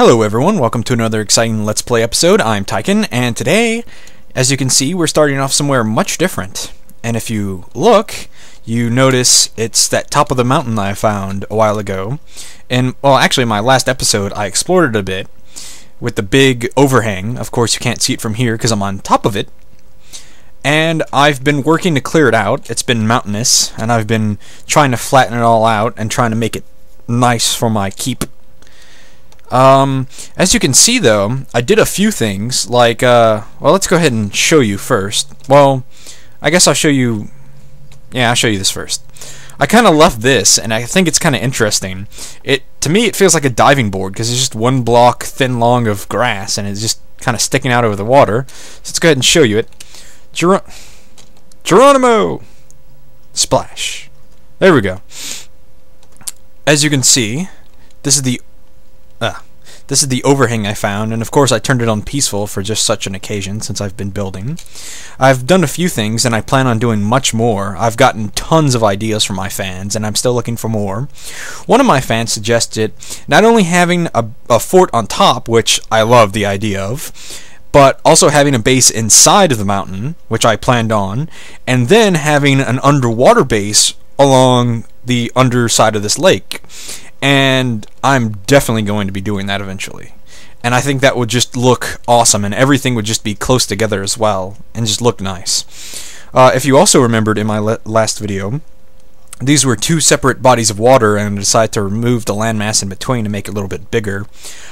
Hello everyone, welcome to another exciting Let's Play episode. I'm Tyken, and today, as you can see, we're starting off somewhere much different. And if you look, you notice it's that top of the mountain I found a while ago. And, well, actually, my last episode, I explored it a bit with the big overhang. Of course, you can't see it from here because I'm on top of it. And I've been working to clear it out. It's been mountainous, and I've been trying to flatten it all out and trying to make it nice for my keep. As you can see though, I did a few things, like, well, let's go ahead and show you first. Well, I guess I'll show you, yeah, I'll show you this first. I kind of left this, and I think it's kind of interesting. To me, it feels like a diving board, because it's just one block thin long of grass, and it's just kind of sticking out over the water. So let's go ahead and show you it. Geronimo! Splash. There we go. As you can see, this is the overhang I found, and of course I turned it on peaceful for just such an occasion since I've been building. I've done a few things, and I plan on doing much more. I've gotten tons of ideas from my fans, and I'm still looking for more. One of my fans suggested not only having a fort on top, which I love the idea of, but also having a base inside of the mountain, which I planned on, and then having an underwater base along the underside of this lake. And I'm definitely going to be doing that eventually. And I think that would just look awesome, and everything would just be close together as well, and just look nice. If you also remembered in my last video, these were two separate bodies of water, and I decided to remove the landmass in between to make it a little bit bigger.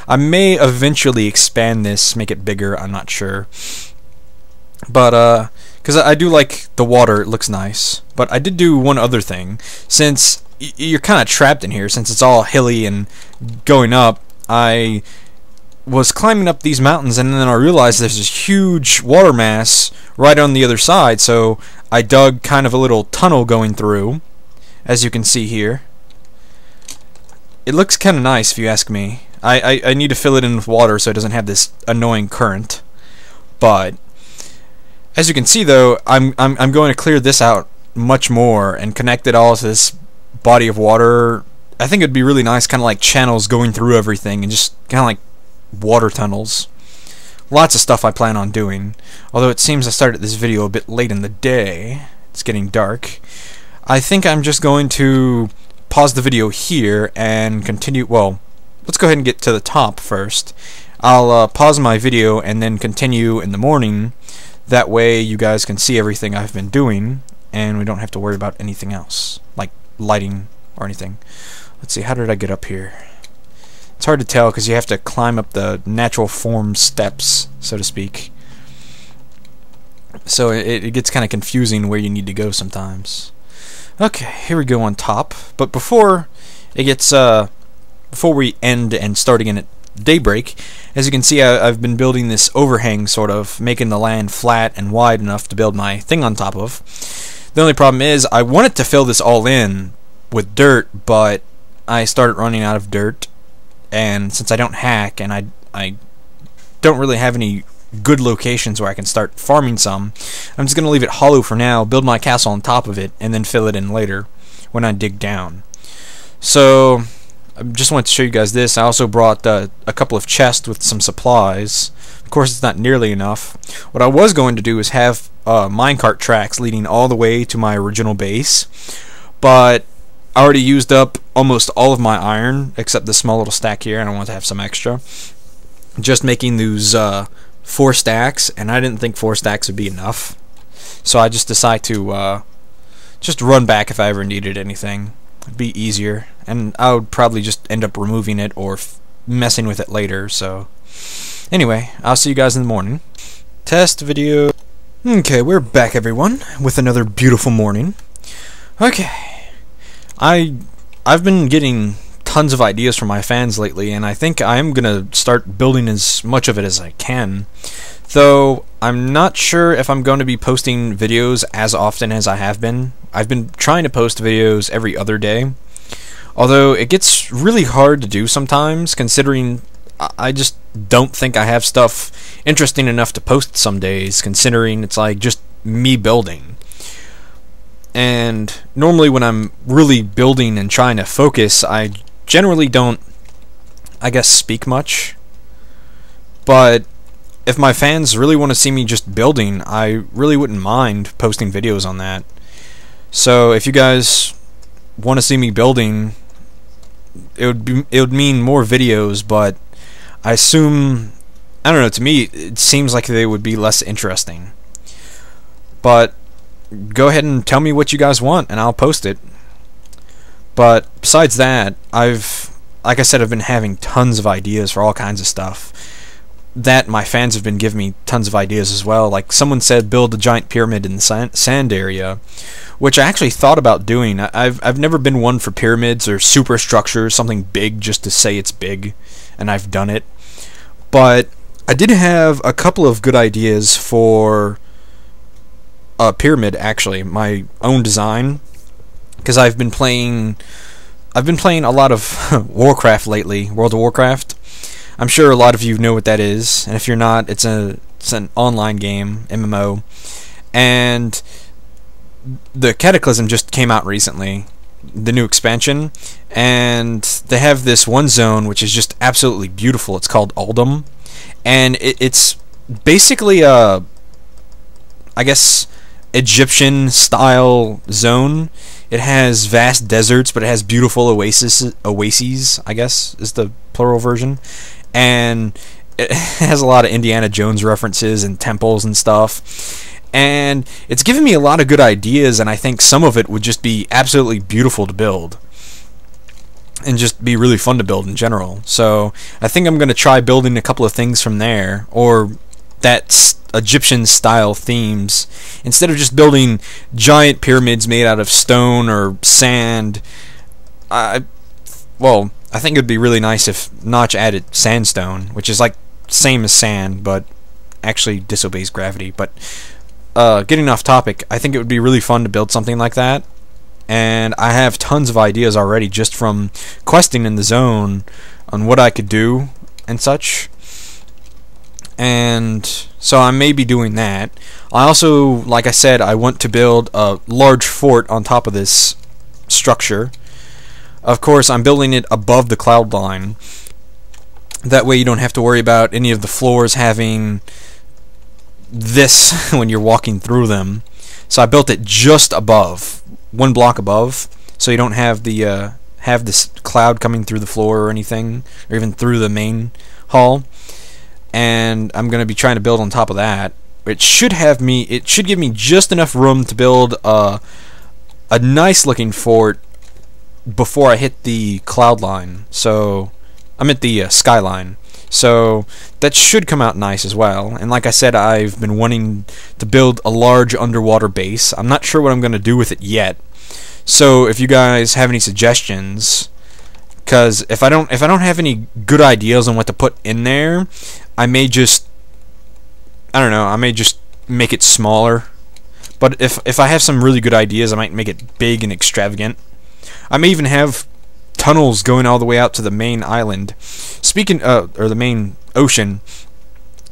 I may eventually expand this, make it bigger, I'm not sure. But, because I do like the water, it looks nice. But I did do one other thing. Since you're kind of trapped in here, since it's all hilly and going up, I was climbing up these mountains, and then I realized there's this huge water mass right on the other side, so I dug kind of a little tunnel going through, as you can see here. It looks kind of nice if you ask me. I need to fill it in with water so it doesn't have this annoying current, but as you can see though, I'm going to clear this out much more and connect it all to this body of water. I think it'd be really nice, kind of like channels going through everything, and just kind of like water tunnels. Lots of stuff I plan on doing, although it seems I started this video a bit late in the day. It's getting dark. I think I'm just going to pause the video here and continue. Well, let's go ahead and get to the top first. I'll pause my video and then continue in the morning. That way you guys can see everything I've been doing, and we don't have to worry about anything else, like lighting or anything. Let's see, how did I get up here? It's hard to tell because you have to climb up the natural form steps, so to speak. So it gets kind of confusing where you need to go sometimes. Okay, here we go on top. But before it gets before we end and start again at daybreak, as you can see, I've been building this overhang, sort of making the land flat and wide enough to build my thing on top of. The only problem is I wanted to fill this all in with dirt, but I started running out of dirt, and since I don't hack and I don't really have any good locations where I can start farming some, I'm just going to leave it hollow for now, build my castle on top of it, and then fill it in later when I dig down. So I just wanted to show you guys this. I also brought a couple of chests with some supplies. Of course, it's not nearly enough. What I was going to do is have minecart tracks leading all the way to my original base, but I already used up almost all of my iron except this small little stack here, and I want to have some extra. Just making those 4 stacks, and I didn't think 4 stacks would be enough, so I just decided to just run back if I ever needed anything. It'd be easier, and I would probably just end up removing it or messing with it later. So anyway, I'll see you guys in the morning. Test video. Okay, we're back everyone with another beautiful morning. Okay, I've been getting tons of ideas from my fans lately, and I think I'm gonna start building as much of it as I can. Though I'm not sure if I'm going to be posting videos as often as I have been. I've been trying to post videos every other day, although it gets really hard to do sometimes, considering I just don't think I have stuff interesting enough to post some days, considering it's like just me building. And normally when I'm really building and trying to focus, I generally don't, I guess, speak much. But if my fans really want to see me just building, I really wouldn't mind posting videos on that. So if you guys want to see me building, it would mean more videos, but I assume, I don't know, to me it seems like they would be less interesting. But go ahead and tell me what you guys want and I'll post it. But besides that, like I said, I've been having tons of ideas for all kinds of stuff. That my fans have been giving me tons of ideas as well. Like someone said, build a giant pyramid in the sand area, which I actually thought about doing. I've never been one for pyramids or superstructures, something big just to say it's big, and I've done it. But I did have a couple of good ideas for a pyramid, actually, my own design, because I've been playing a lot of Warcraft lately, World of Warcraft. I'm sure a lot of you know what that is, and if you're not, it's an online game, MMO, and the Cataclysm just came out recently, the new expansion, and they have this one zone which is just absolutely beautiful. It's called Uldum, and it's basically a, I guess, Egyptian style zone. It has vast deserts, but it has beautiful oases, I guess is the plural version. And it has a lot of Indiana Jones references and temples and stuff. And it's given me a lot of good ideas, and I think some of it would just be absolutely beautiful to build. And just be really fun to build in general. So I think I'm going to try building a couple of things from there, or that Egyptian style themes, instead of just building giant pyramids made out of stone or sand. Well, I think it would be really nice if Notch added sandstone, which is like same as sand, but actually disobeys gravity. But getting off topic, I think it would be really fun to build something like that. And I have tons of ideas already just from questing in the zone on what I could do and such. And so I may be doing that. I also, like I said, I want to build a large fort on top of this structure. Of course, I'm building it above the cloud line. That way you don't have to worry about any of the floors having this when you're walking through them. So I built it just above, one block above, so you don't have the have this cloud coming through the floor or anything, or even through the main hall. And I'm going to be trying to build on top of that. It should give me just enough room to build a nice looking fort before I hit the cloud line. So I'm at the skyline. So that should come out nice as well. And like I said, I've been wanting to build a large underwater base. I'm not sure what I'm going to do with it yet. So if you guys have any suggestions, because if I don't have any good ideas on what to put in there, I may just, I don't know, I may just make it smaller. But if I have some really good ideas, I might make it big and extravagant. I may even have tunnels going all the way out to the main island. Or the main ocean.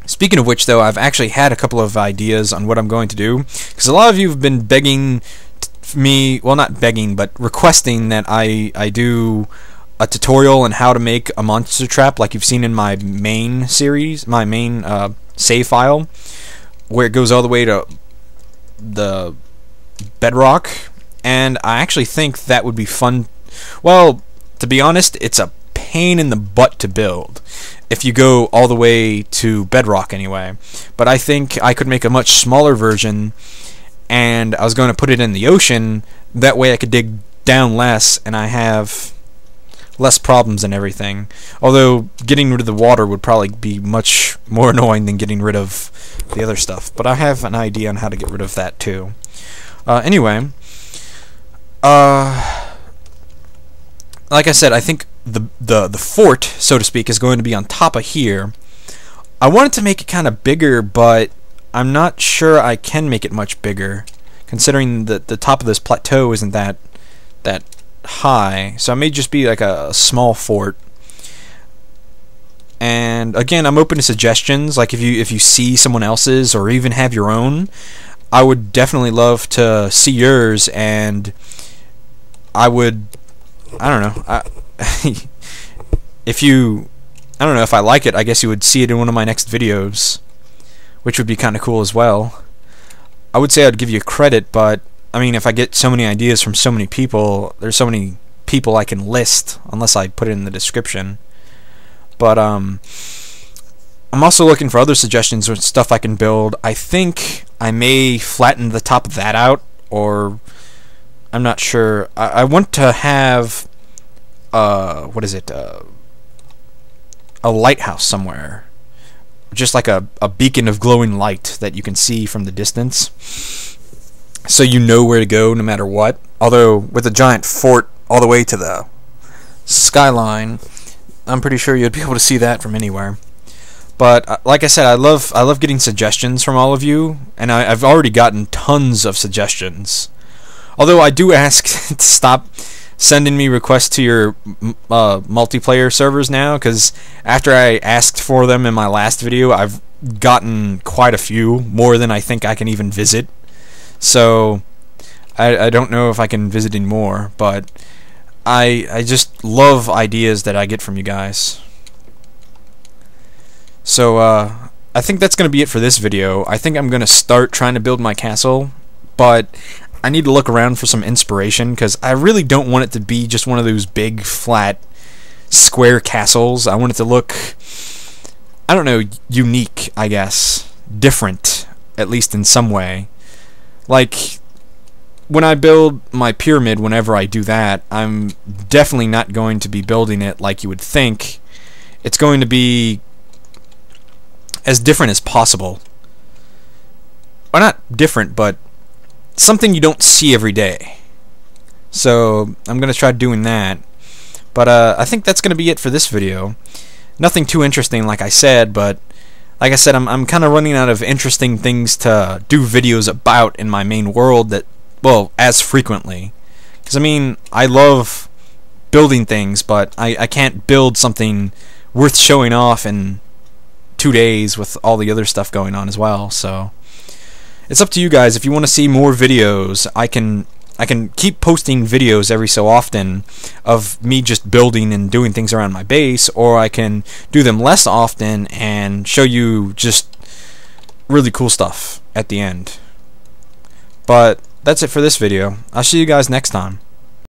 Speaking of which, though, I've actually had a couple of ideas on what I'm going to do, because a lot of you have been begging me, well, not begging, but requesting that I do a tutorial on how to make a monster trap, like you've seen in my main series, my main save file, where it goes all the way to the bedrock. And I actually think that would be fun. Well, to be honest, it's a pain in the butt to build if you go all the way to bedrock anyway. But I think I could make a much smaller version, and I was going to put it in the ocean. That way I could dig down less, and I have less problems and everything. Although getting rid of the water would probably be much more annoying than getting rid of the other stuff. But I have an idea on how to get rid of that too. Anyway, like I said, I think the fort, so to speak, is going to be on top of here. I wanted to make it kind of bigger, but I'm not sure I can make it much bigger, considering that the top of this plateau isn't that high. So it may just be like a small fort. And again, I'm open to suggestions. Like if you see someone else's or even have your own, I would definitely love to see yours. And I don't know, if you I don't know, if I like it, I guess you would see it in one of my next videos, which would be kind of cool as well. I would say I'd give you credit, but I mean, if I get so many ideas from so many people, there's so many people I can list, unless I put it in the description. But I'm also looking for other suggestions or stuff I can build. I think I may flatten the top of that out, or I'm not sure. I want to have what is it? A lighthouse somewhere, just like a beacon of glowing light that you can see from the distance, so you know where to go no matter what. Although with a giant fort all the way to the skyline, I'm pretty sure you'd be able to see that from anywhere. But like I said, I love getting suggestions from all of you, and I've already gotten tons of suggestions. Although I do ask to stop sending me requests to your multiplayer servers now, because after I asked for them in my last video, I've gotten quite a few, more than I think I can even visit. So I don't know if I can visit any more, but I just love ideas that I get from you guys. So I think that's going to be it for this video. I think I'm going to start trying to build my castle, but I need to look around for some inspiration, because I really don't want it to be just one of those big, flat, square castles. I want it to look, I don't know, unique, I guess. Different, at least in some way. Like, when I build my pyramid, whenever I do that, I'm definitely not going to be building it like you would think. It's going to be as different as possible. Or not different, but something you don't see every day. So I'm going to try doing that. But I think that's going to be it for this video. Nothing too interesting, like I said, but like I said, I'm kind of running out of interesting things to do videos about in my main world that, well, as frequently. Because, I mean, I love building things, but I can't build something worth showing off in 2 days with all the other stuff going on as well, so it's up to you guys. If you want to see more videos, I can keep posting videos every so often of me just building and doing things around my base, or I can do them less often and show you just really cool stuff at the end. But that's it for this video. I'll see you guys next time.